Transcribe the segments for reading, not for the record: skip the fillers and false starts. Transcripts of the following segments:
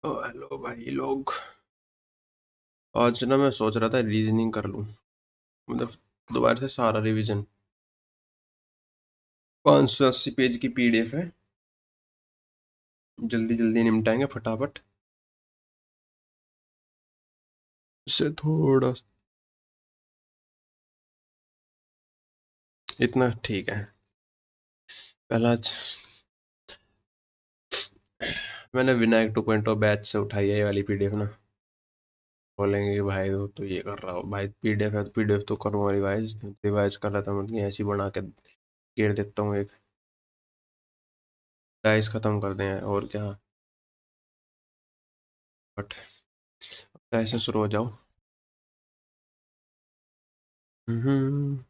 ओ hello भाई लोग। आज ना मैं सोच रहा था रीजनिंग कर लूं, मतलब दोबारा से सारा रिवीजन। 580 पेज की पीडीएफ है, जल्दी जल्दी निपटाएंगे फटाफट। इससे थोड़ा इतना ठीक है। पहला मैंने विनायक 2.0 बैच से उठाई है ये वाली पीडीएफ ना। बोलेंगे कि भाई वो तो ये कर रहा हो, भाई पीडीएफ है तो पीडीएफ तो करूँगा रिवाइज। रिवाइज कर रहा था, मतलब ऐसी बना के घेर देता हूँ एक। डाइस खत्म कर दें और क्या। बट ऐसे शुरू हो जाओ। हम्म,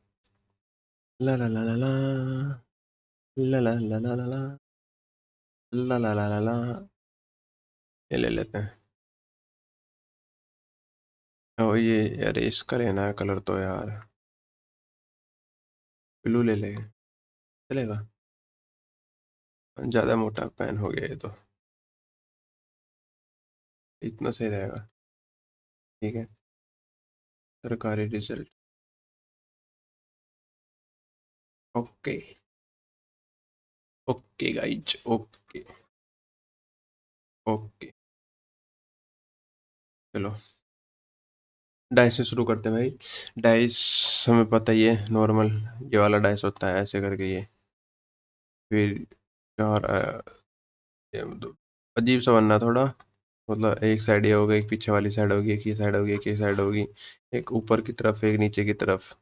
ला ला ला ला ला ला ला ला ला ला ला ला ला ला ला ला। ये ले लेते हैं। ओ ये, अरे इसका लेना है कलर तो यार, ब्लू ले ले, चलेगा। ज़्यादा मोटा पेन हो गया ये तो, इतना सही रहेगा। ठीक है। सरकारी result. Okay. Okay guys, okay. Okay. चलो डाइस से शुरू करते हैं भाई। डाइस हमें पता ही है, नॉर्मल ये वाला डाइस होता है ऐसे करके ये। फिर चार ये मतलब अजीब सा बनना थोड़ा, मतलब एक साइड ये होगा, एक पीछे वाली साइड होगी, एक ही साइड होगी, एक ही साइड होगी। एक ऊपर की तरफ, एक नीचे की तरफ।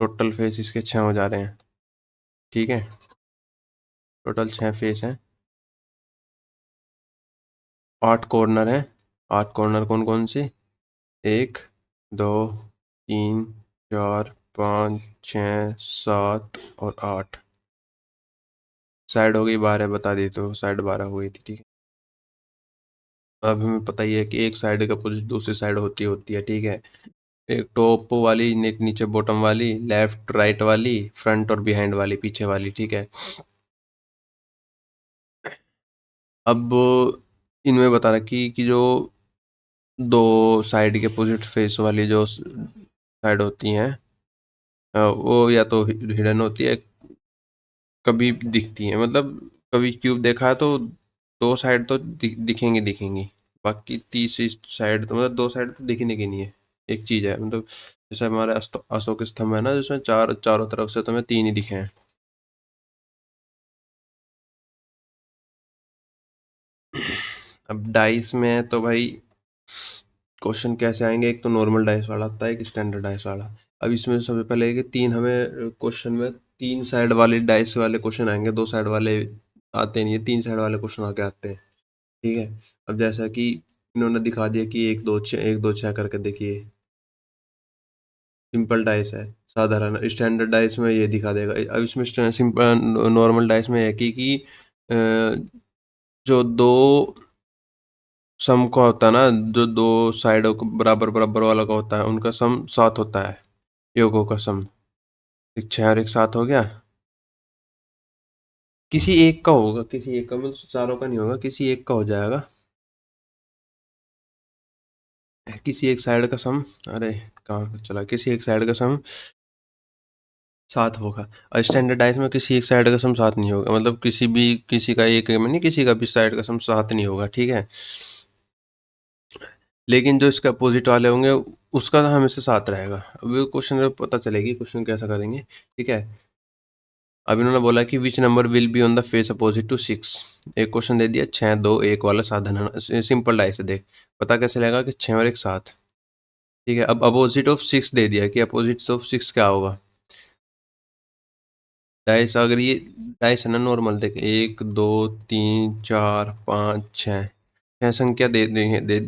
टोटल फेस इसके 6 हो जा रहे हैं। ठीक है। टोटल 6 फेस हैं। 8 कॉर्नर हैं। 8 कॉर्नर कौन कौन से? एक, दो, तीन, चार, पाँच, छः, सात और 8। साइड हो गई 12, बता दी तो साइड 12 हो गई थी। ठीक है। अब हमें पता ही है कि एक साइड का पोजीशन दूसरी साइड होती होती है। ठीक है। एक टॉप वाली, एक नीचे बॉटम वाली, लेफ्ट राइट वाली, फ्रंट और बिहाइंड वाली, पीछे वाली। ठीक है। अब इनमें बता रहा कि जो दो साइड के अपोजिट फेस वाली जो साइड होती हैं, वो या तो हिडन होती है, कभी दिखती है, मतलब कभी क्यूब देखा है तो दो साइड तो दिखेंगी दिखेंगी। बाकी तीसरी साइड तो मतलब दो साइड तो दिखने की नहीं है। एक चीज है, मतलब जैसे हमारे अशोक स्तंभ है ना, जिसमें चारों तरफ से तुम्हें तीन ही दिखे हैं। अब डाइस में है तो भाई क्वेश्चन कैसे आएंगे? एक तो नॉर्मल डाइस वाला आता है, एक स्टैंडर्ड डाइस वाला। अब इसमें सबसे पहले है कि तीन हमें क्वेश्चन में तीन साइड वाले डाइस वाले क्वेश्चन आएंगे, दो साइड वाले आते नहीं है, तीन साइड वाले क्वेश्चन आके आते हैं। ठीक है। अब जैसा कि इन्होंने दिखा दिया कि एक दो छः, एक दो छः करके देखिए, सिंपल डाइस है। साधारण स्टैंडर्ड डाइस में ये दिखा देगा। अब इसमें सिंपल नॉर्मल डाइस में है कि अ, जो दो सम का होता है ना, जो दो साइडों को बराबर बराबर वाला का होता है, उनका सम 7 होता है। योगों का सम एक 6 और एक 7 हो गया। किसी एक का होगा, किसी एक का, मतलब चारों का नहीं होगा, किसी एक का हो जाएगा। किसी एक साइड का सम, अरे कहाँ पे चला, किसी एक साइड का सम 7 होगा। और स्टैंडर्डाइज में किसी एक साइड का सम 7 नहीं होगा, मतलब किसी भी, किसी का एक में नहीं, किसी का भी साइड का सम 7 नहीं होगा। ठीक है। लेकिन जो इसके अपोजिट वाले होंगे उसका तो हमेशा 7 रहेगा। अब वो क्वेश्चन में पता चलेगी क्वेश्चन कैसा करेंगे। ठीक है। अब इन्होंने बोला कि which number will be on the face opposite to 6। एक क्वेश्चन दे दिया 6 2 1 वाला, साधारण सिंपल डाइस से देख पता कैसे लगेगा कि 6 और एक 7। ठीक है। अब अपोजिट ऑफ 6 दे दिया कि अपोजिट ऑफ 6 क्या होगा। डाइस अगर ये डाइस है ना नॉर्मल, देख 1 2 3 4 5 6, 6 संख्या दे देंगे दे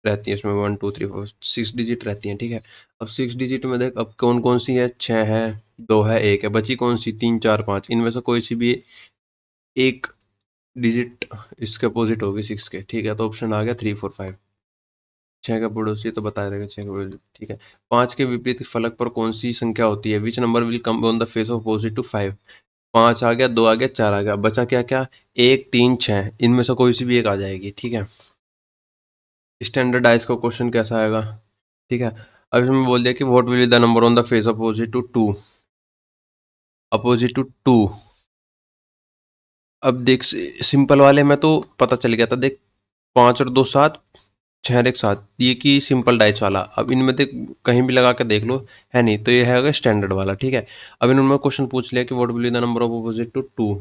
रहती है इसमें, 1 2 3 4 6 डिजिट रहती हैं। ठीक है। अब 6 डिजिट में देख, अब कौन कौन सी है? 6 है, 2 है, 1 है, बची कौन सी? 3 4 5, इनमें से कोई सी भी एक डिजिट इसके अपोजिट होगी 6 के। ठीक है। तो ऑप्शन आ गया 3 4 5। 6 का पड़ोसी तो बता देगा 6 का पड़ोसी। ठीक है। 5 के विपरीत फलक पर कौन सी संख्या होती है? Which number will come on the face of opposite to 5। 5 आ गया, 2 आ गया, 4 आ गया, बचा क्या क्या? 1 3 6, इनमें से कोई सी भी एक आ जाएगी, ठीक है। स्टैंडर्डाइज का क्वेश्चन कैसा आएगा? ठीक है। अब इसमें बोल दिया कि what will be the number on the face opposite to 2, opposite to 2। अब देख, सिंपल वाले में तो पता चल गया था, देख 5 और 2 7, 6 और 1 7, ये की सिंपल डाइस वाला। अब इनमें देख, कहीं भी लगा के देख लो, है नहीं, तो ये है स्टैंडर्ड वाला, ठीक है। अब इन्होंने क्वेश्चन पूछ लिया कि what will be the number of opposite to 2,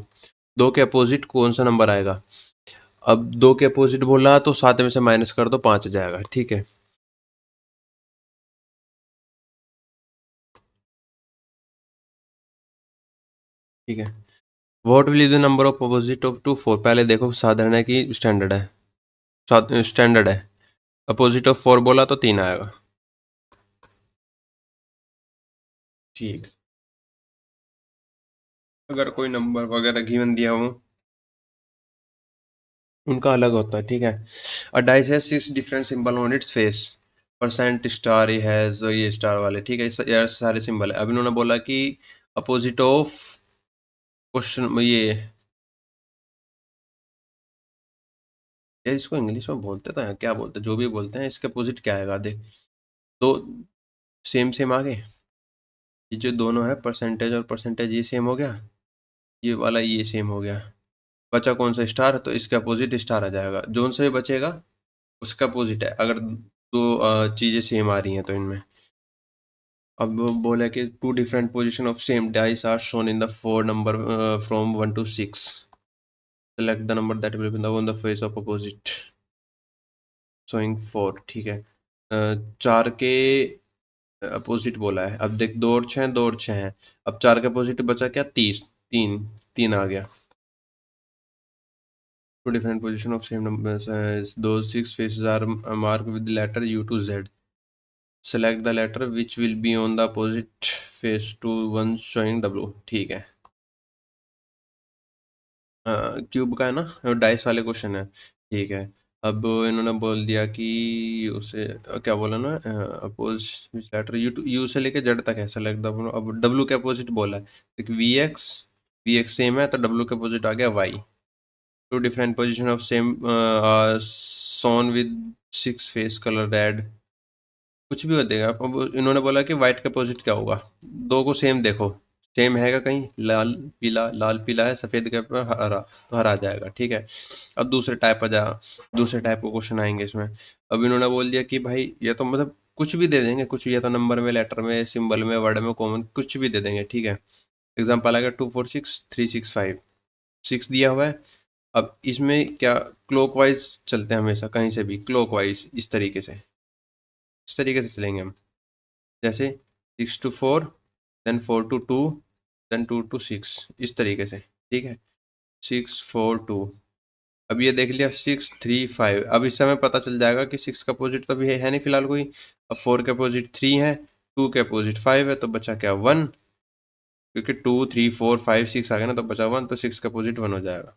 दो के अपोजिट कौन सा नंबर आएगा? अब दो के अपोजिट बोला तो 7 में से माइनस कर दो, 5 आ जाएगा, ठीक है। ठीक है। What will be the number of opposite of to 4, पहले देखो साधारण है कि स्टैंडर्ड है? स्टैंडर्ड है। अपोजिट ऑफ 4 बोला तो 3 आएगा। ठीक। अगर कोई नंबर वगैरह गिवन दिया हो, उनका अलग होता है, ठीक है। अ dice has 6 different symbol on its face, percent star he has, ये स्टार वाले, ठीक है, ये सारे सिंबल है। अब इन्होंने बोला कि अपोजिट ऑफ क्वेश्चन ये इसको इंग्लिश में बोलते तो हैं, क्या बोलते हैं, जो भी बोलते हैं, इसके अपोजिट क्या आएगा देख। दो सेम सेम आ गए, ये जो दोनों है परसेंटेज और परसेंटेज, ये सेम हो गया, ये वाला ये सेम हो गया। बचा कौन सा? स्टार, तो इसके अपोजिट स्टार आ जाएगा, जोन से भी बचेगा उसका अपोजिट है, अगर दो चीजें सेम आ रही हैं तो इनमें। अब वो बोला कि two different position of same dice are shown in the four number from 1 to 6, select the number that will be on the face of opposite showing 4, ठीक है। 4 के अपोजिट बोला है। अब देख, 2 और 6 हैं, 2 और 6 हैं। अब 4 के अपोजिट बचा क्या? 30, 3, 3 आ गया। Two different position of same number, दो 6 faces are marked with the letter U to Z, select the letter which will be on the opposite face to one showing W, ठीक है। क्यूब का है ना, डाइस वाले question है, ठीक है। अब इन्होंने बोल दिया कि उसे क्या बोला ना, अपोज लेटर यू से लेके जेड तक है, सेलेक्ट द, अब डब्ल्यू के अपोजिट बोला है, एक वी एक्स सेम है तो डब्ल्यू के अपोजिट आ गया Y. Two different position of same shown with 6 face colour red, कुछ भी हो देगा। अब इन्होंने बोला कि व्हाइट का अपोजिट क्या होगा, दो को सेम देखो, सेम हैगा कहीं, लाल पीला, लाल पीला है, सफेद के ऊपर हरा, तो हरा जाएगा, ठीक है। अब दूसरे टाइप आ जा, दूसरे टाइप के क्वेश्चन आएंगे इसमें। अब इन्होंने बोल दिया कि भाई ये तो मतलब कुछ भी दे देंगे, कुछ भी, या तो नंबर में, लेटर में, सिंबल में, वर्ड में, कॉमन, कुछ भी दे देंगे, ठीक है। एग्जाम्पल आएगा 2 4 6 3 6 5, 6 दिया हुआ है। अब इसमें क्या, क्लॉकवाइज चलते हैं हमेशा, कहीं से भी क्लॉकवाइज, इस तरीके से चलेंगे हम, जैसे 6 to 4, then 4 to 2, then 2 to 6, इस तरीके से, ठीक है। 6 4 2, अब ये देख लिया 6 3 5, अब इस समय पता चल जाएगा कि 6 का अपोजिट तो अभी है नहीं फिलहाल कोई। अब 4 के अपोजिट 3 है, 2 के अपोजिट 5 है, तो बचा क्या? 1, क्योंकि 2 3 4 5 6 आ गया ना, तो बचा 1, तो 6 का अपोजिट 1 हो जाएगा।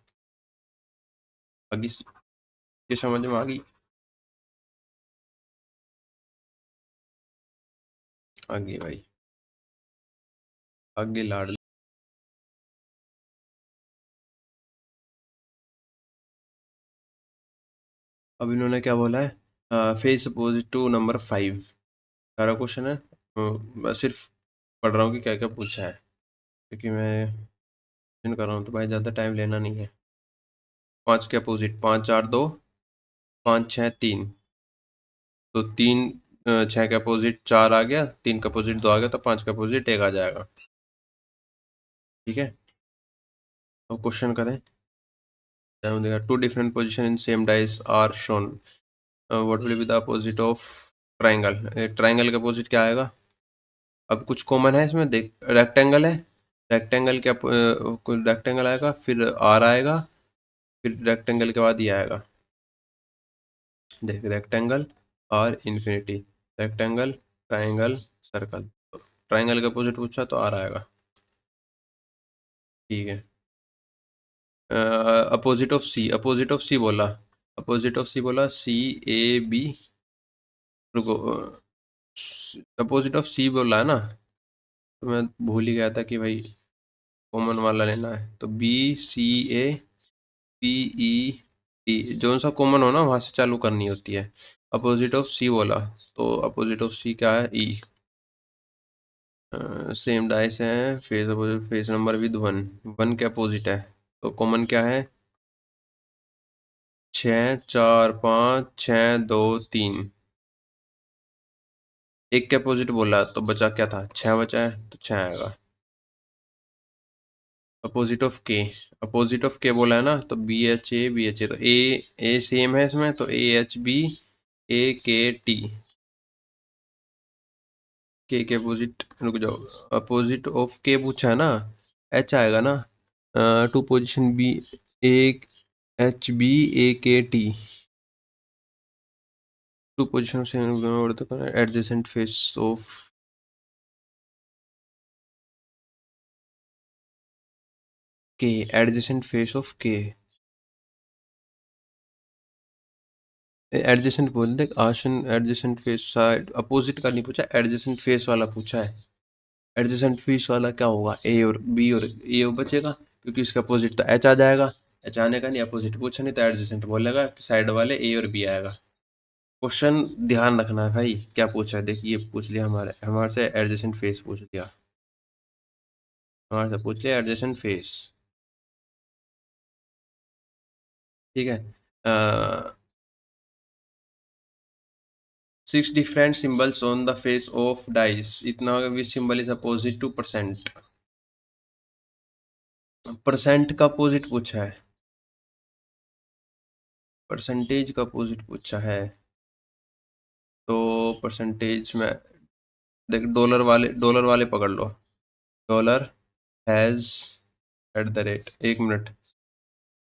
अभी ये समझ में आ गई? आगे भाई, आगे लाड। अब इन्होंने क्या बोला है, फेस अपोजिट टू नंबर 5, सारा क्वेश्चन है। मैं सिर्फ पढ़ रहा हूँ कि क्या क्या पूछा है, क्योंकि मैं इन कर रहा हूँ तो भाई ज़्यादा टाइम लेना नहीं है। 5 के अपोजिट, 5 4 2, 5 6 3, तो 3 6 के अपोजिट 4 आ गया, 3 का अपोजिट 2 आ गया, तो 5 का अपोजिट 1 आ जाएगा, ठीक है। तो क्वेश्चन करें, two different position in same dice are shown, what will be the opposite of triangle, triangle का अपोजिट क्या आएगा? अब कुछ कॉमन है इसमें, देख, रेक्टेंगल है, रेक्टेंगल क्या, रेक्टेंगल आएगा, फिर आर आएगा, फिर रेक्टेंगल के बाद ये आएगा, देख, रेक्टेंगल और infinity, rectangle, triangle, circle, triangle का अपोजिट पूछा तो आर आएगा, ठीक है। Opposite of C, opposite of C बोला, अपोजिट ऑफ सी बोला CAB, रुको, अपोजिट ऑफ सी बोला है ना, तो मैं भूल ही गया था कि भाई कॉमन वाला लेना है तो BCAPET, जो सा कॉमन हो ना वहां से चालू करनी होती है। अपोजिट ऑफ सी बोला, तो अपोजिट ऑफ सी क्या है? ई। सेम डाइस है, face opposite, face number with one, one के अपोजिट है, तो कॉमन क्या है? 6 4 5 6 2 3। एक के अपोजिट बोला तो बचा क्या था? 6 बचा है तो 6 आएगा। अपोजिट ऑफ के, अपोजिट ऑफ के बोला है ना, तो BHA तो ए सेम है इसमें, तो AHBAKT। के अपोजिट, रुक जाओ, अपोजिट ऑफ के पूछा है ना, H आएगा ना। Two position B, HBAKT, two position से एडजेसेंट फेस ऑफ के, एडजेसेंट फेस ऑफ के, एडजेसेंट बोल दे, आसन एडजेसेंट फेस साइड, अपोजिट का नहीं पूछा, एडजेसेंट फेस वाला पूछा है। एडजेसेंट फेस वाला क्या होगा? ए और बी, और ए बचेगा क्योंकि इसका अपोजिट तो एच आ जाएगा। एच आने का नहीं, अपोजिट पूछा नहीं तो एडजेसेंट बोलेगा कि साइड वाले ए और बी आएगा। क्वेश्चन ध्यान रखना है भाई, क्या पूछा है? देखिए पूछ लिया हमारे हमारे से एडजेसेंट फेस पूछ लिया, हमारे से पूछ लिया एडजेसेंट फेस। ठीक है। 6 different symbols on the face of dice, इतना होगा which symbol is opposite to percent. Percent का अपोजिट पूछा है, परसेंटेज का अपोजिट पूछा है, तो परसेंटेज में देख, डॉलर वाले पकड़ लो। Dollar has at the rate, 1 minute,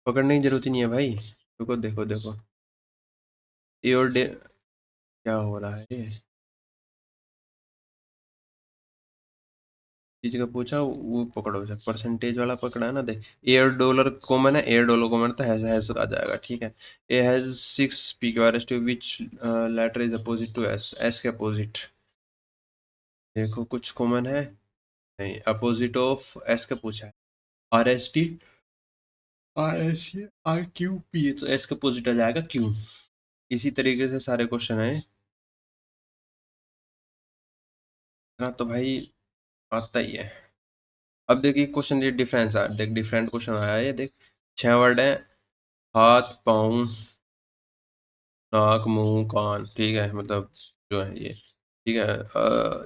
पकड़ने की जरूरत ही नहीं है भाई। देखो देखो देखो, ए और डे, क्या हो रहा है ये? चीज का पूछा वो पकड़ो, जब परसेंटेज वाला पकड़ा है ना, देख एयर डॉलर कॉमन है, एयर डॉलर कॉमन तो हैज आ जाएगा। ठीक है, a hash 6 PQRS2 which letter is opposite to S, S के अपोजिट देखो कुछ कॉमन है? नहीं, अपोजिट ऑफ एस का पूछा है, RST, RST RQP, तो एस का अपोजिट आ जाएगा क्यू। इसी तरीके से सारे क्वेश्चन है ना, तो भाई आता ही है। अब देखिए क्वेश्चन, ये डिफरेंस आया, देख डिफरेंट क्वेश्चन आया है ये, देख 6 वर्ड है, हाथ पाँव नाक मुंह कान, ठीक है, मतलब जो है ये, ठीक है।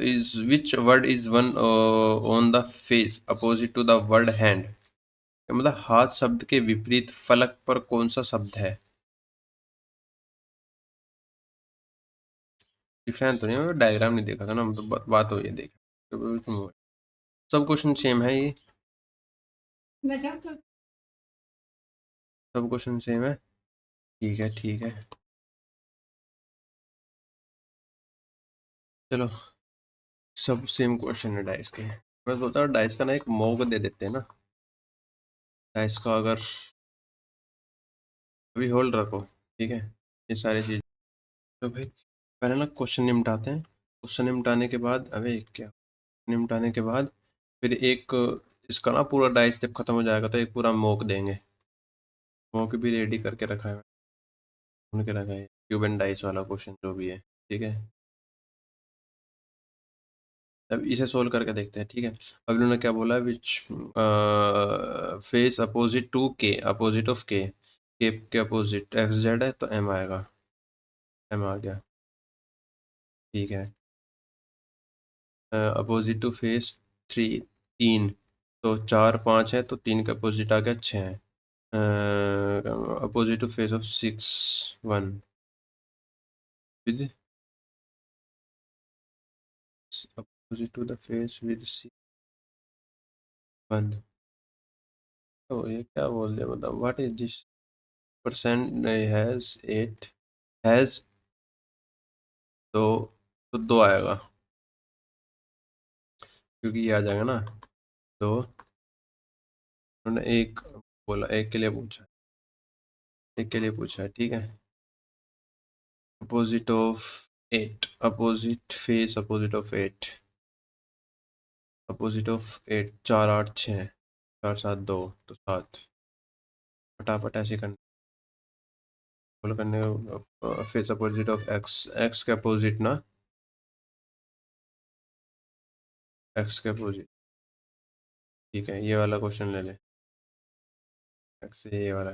Is which word is one on the face opposite to the word hand, मतलब हाथ शब्द के विपरीत फलक पर कौन सा शब्द है? डिफरेंस तो नहीं है, डायग्राम नहीं देखा था ना, मतलब बात हो ये देख, तो सब क्वेश्चन सेम है ये, सब क्वेश्चन सेम है। ठीक है ठीक है, चलो, सब सेम क्वेश्चन है डाइस के। मैं सोचा हूँ डाइस का ना एक मॉक दे देते हैं ना, डाइस का अगर, अभी होल्ड रखो, ठीक है, ये सारी चीज, तो भाई पहले ना क्वेश्चन निपटाते हैं। क्वेश्चन निपटाने के बाद, अबे क्या, निपटाने के बाद फिर एक, इसका ना पूरा डाइस जब खत्म हो जाएगा तो एक पूरा मॉक देंगे। मॉक भी रेडी करके रखा है, उनके रखा है क्यूब एंड डाइस वाला क्वेश्चन जो भी है, ठीक है। अब इसे सोल्व करके देखते हैं, ठीक है। अब इन्होंने क्या बोला, विच फेस अपोजिट टू के, अपोजिट ऑफ के अपोजिट एक्स जेड है तो एम आएगा, एम आ गया, ठीक है। अपोजिट टू फेस थ्री, 3, तो 4 5 है तो 3 का अपोजिट आ गया 6 है। Opposite to face of 6 1 with, opposite to the face with 6 1, तो ये क्या बोल दिया, मतलब what is this, percent hash 8, hash, तो 2 आएगा क्योंकि ये आ जाएगा ना, तो उन्होंने एक बोला, एक के लिए पूछा, एक के लिए पूछा है, ठीक है। Opposite of 8, opposite face opposite of 8, opposite of 8, 4 8 6, 4 7 2 तो 7। फटाफट ऐसे करने सोल्व करने face opposite of x, x के अपोजिट ना, एक्स के अपोजिट। ठीक है, ये वाला क्वेश्चन ले ले। एक्स से ये वाला,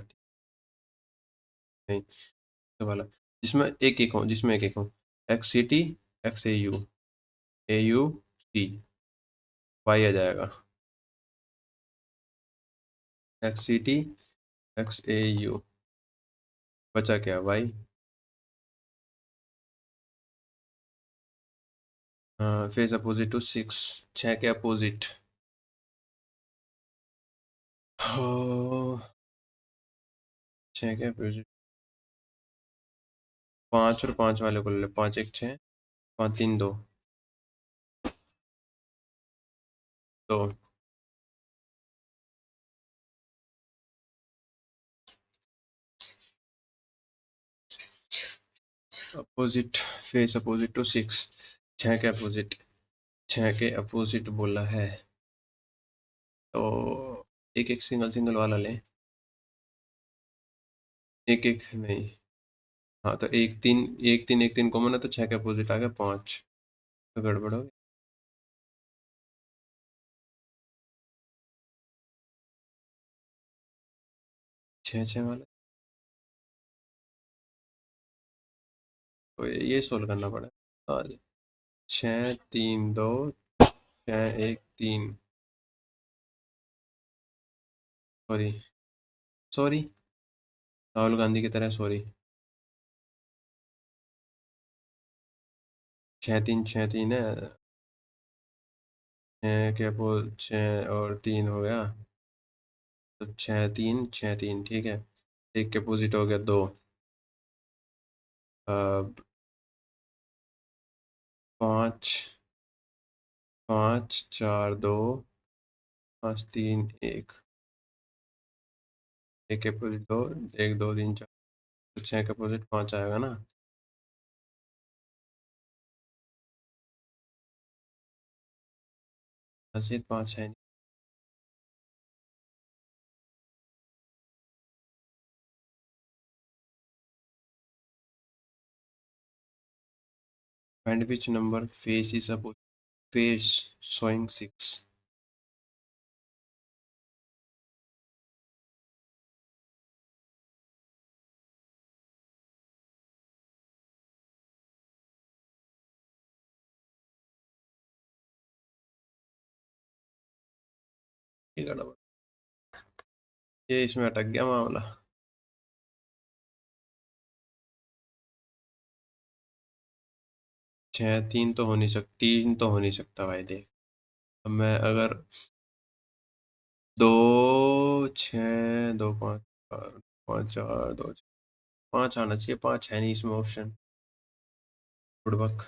नहीं ये वाला, जिसमें एक एक हो, जिसमें एक एक हो। X C T, X A U C, Y आ जाएगा। X C T, X A U, बचा क्या वाई। फेस अपोजिट टू 6, 6 के अपोजिट। हो 6 के अपोजिट, 5 और 5 वाले को ले ले, 5 1 6, 5 3 2, तो अपोजिट, फेस अपोजिट टू 6, 6 के अपोजिट, 6 के अपोजिट बोला है, तो एक एक सिंगल सिंगल वाला ले। एक एक नहीं, हाँ तो एक तीन, एक तीन एक तीन कॉमन है, तो 6 के अपोजिट आ गया 5, तो गड़बड़ हो गई। 6 6 वाला, तो ये सोल्व करना पड़ा। और 6 3 2, 6 1 3, सॉरी, सॉरी, राहुल गांधी की तरह सॉरी। 6 3 है, 6 के अपोज 6 और 3 हो गया, तो 6 3 6 3, ठीक है। एक के अपोजिट हो गया 2, अब 5 5 4 2, 5 3 1, एक के अपोजिट 2, 1 2 3 4, तो 6 के अपोजिट 5 आएगा ना। मस्जिद 5 है नहीं। Find which number face is about face showing 6। ये गड़बड़, ये इसमें अटक गया मामला। 6 3 तो हो नहीं सकती, 3 तो हो नहीं सकता भाई, देख। अब मैं अगर 2 6 2 5 5 4 2 5 आना चाहिए, 5 है नहीं इसमें ऑप्शन, बुड़बक।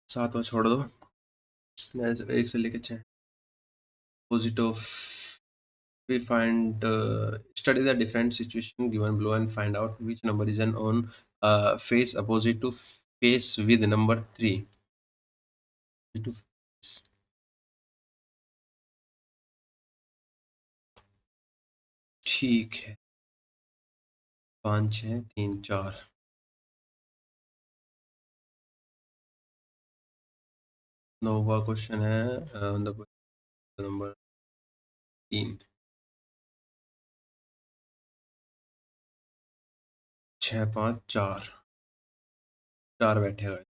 7 को छोड़ दो, मैं 1 से लेके 6। Opposite of, we find study the different situation given below and find out which number is an on face opposite to face with number 3 to face। ठीक है, 5 6 3 4, नौवा क्वेश्चन है, नंबर 3, 6 5 4, 4 बैठे हुए।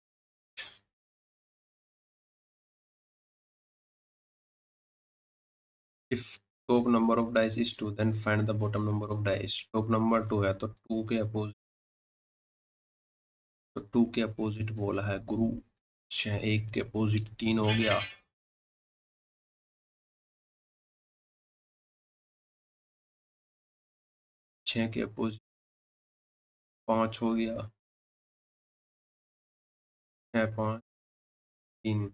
if top number of dice is 2 then find the bottom number of dice। top number 2 है, तो 2 के opposite, तो 2 के अपोजिट बोला है गुरु। 6 1 के अपोजिट 3 हो गया, 6 के अपोजिट 5 हो गया, 6 5 3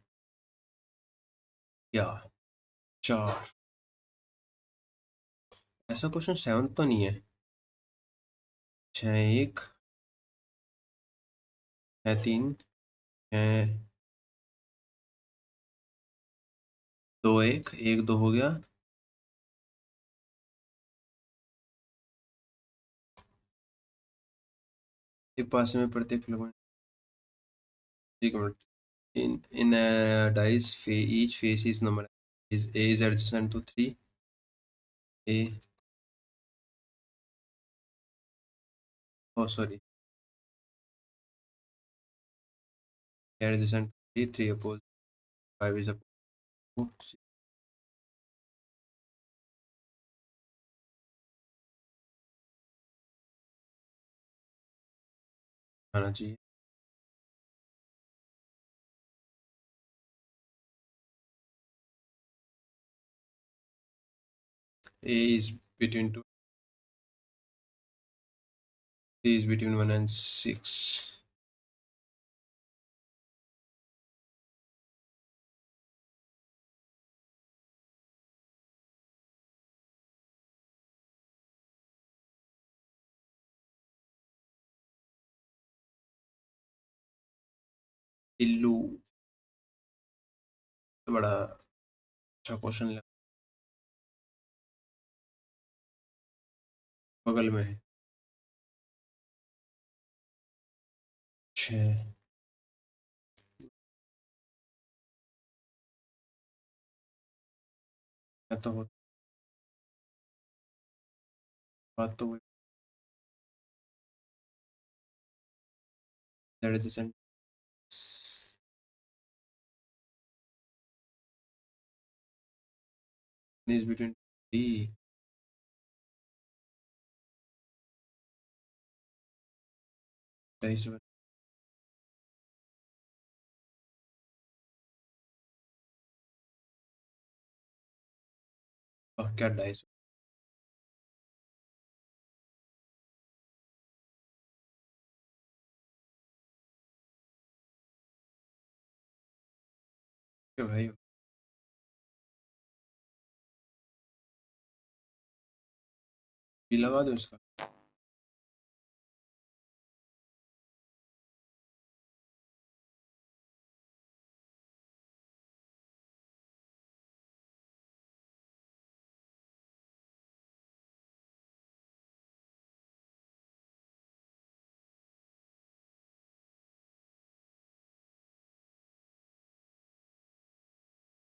क्या 4। ऐसा क्वेश्चन 7 तो नहीं है। 6 1 है 3 है 2 1 1 2 हो गया। एक पास में प्रत्येक फिलामेंट, एक minute, in a dice each face is number is a is adjacent to 3 a, oh sorry, adjacent to 3 opposite 5 is opposite to 6 आना चाहिए। a is between 2, c is between 1 and 6। Tillu तो बड़ा अच्छा क्वेश्चन लगा, बगल में है 6। मैं तो बात तो adjacent is between d, dice क्या डाइस के भाई, भी लगा दो इसका।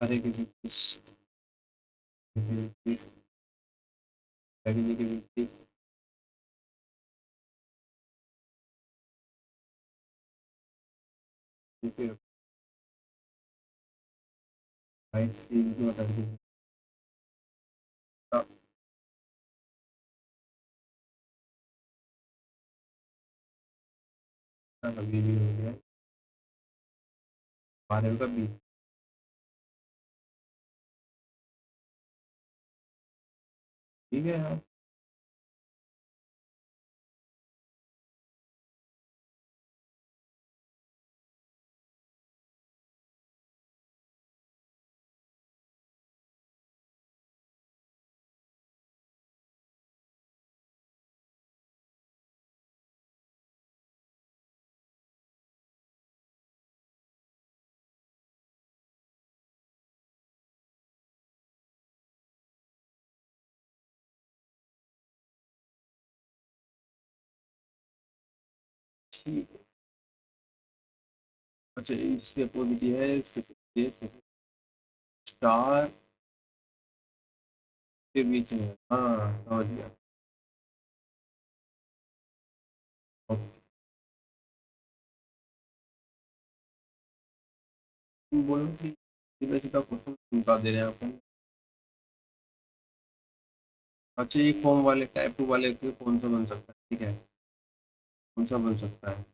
अरे किसी की भाई चीज को हटा दीजिए। अभी भी हो गया 12 का 20, ठीक है यार। ठीक है। अच्छा इसके अपोजिट ये है, इसके स्टार के बीच में, हाँ समझ गया। ओके, बोलो कि सीधा सीधा क्वेश्चन बता दे रहे हैं आपको। अच्छा ये फॉर्म वाले टाइप टू वाले के कौन सा बन सकता है, ठीक है, कौन सा बन सकता है।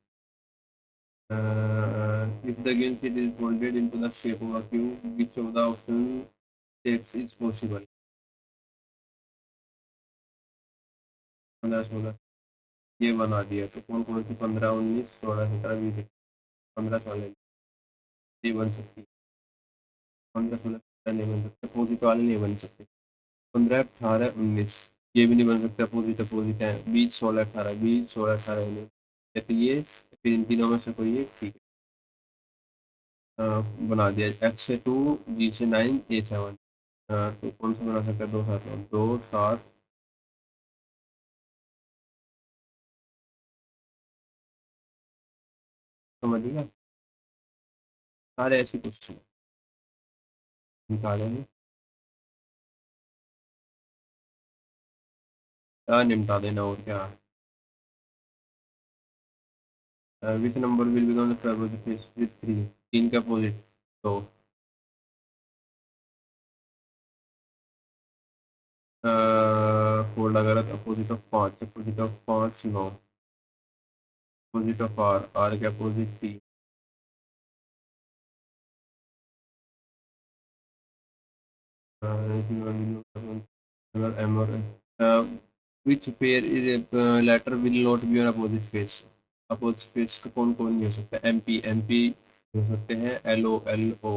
If the game sheet is folded into the shape of a cube, which of the option shapes is possible? 15 16 ये बना दिया तो कौन कौन सी 15 19 16 17 20 15 16 ये बन सकती है। 15 16 नहीं बन सकते, अपोजिट वाले नहीं बन सकते। 15 18 19 ये भी नहीं बन सकते, अपोजिट अपोजिट है। 20 16 18 20 16 18 19 या तो ये फिर इन तीनों में से कोई एक ठीक है। बना दिया, X से 2, G से 9, A7। तो कौन सा बना सकता है? 2 7 2 7। समझ गया? सारे ऐसे क्वेश्चन निकालेंगे, निपटा देना और क्या। Which number will become the probability with 3? 3 का अपोजिट तो 4 लगा रहा था। Opposite of 5, opposite of 5 9, opposite of R, R के अपोजिट 3। अगर एम और which pair is letter will not be on opposite face? Opposite face का कौन कौन नहीं हो सकता? एम पी, एम पी हो सकते हैं, L O, L O,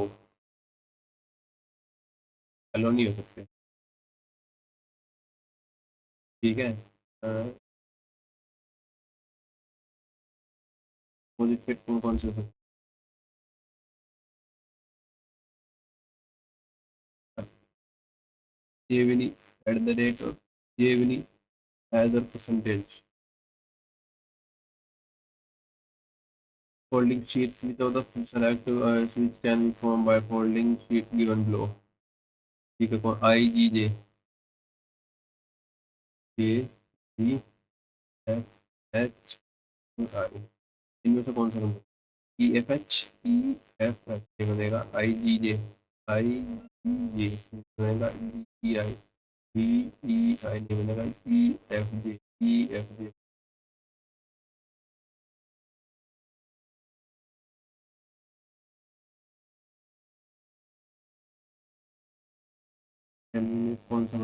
L O नहीं हो सकते। ठीक है। अपोजिट फेस कौन कौन से हो सकते हैं? ये भी नहीं, एट द रेट, ये भी नहीं, एज और percentage. Folding sheet, which of the select which can be formed by folding sheet given below? ठीक है, कौन? आई जी जे, के, डी, एफ, एच, आई। इनमें से कौन सा number? E F H, E F H ये बनेगा आई जी जे, आई जी जे बनेगा ई आई, ई ई आई नहीं बनेगा, ई एफ जे, ई एफ जे। कौन सा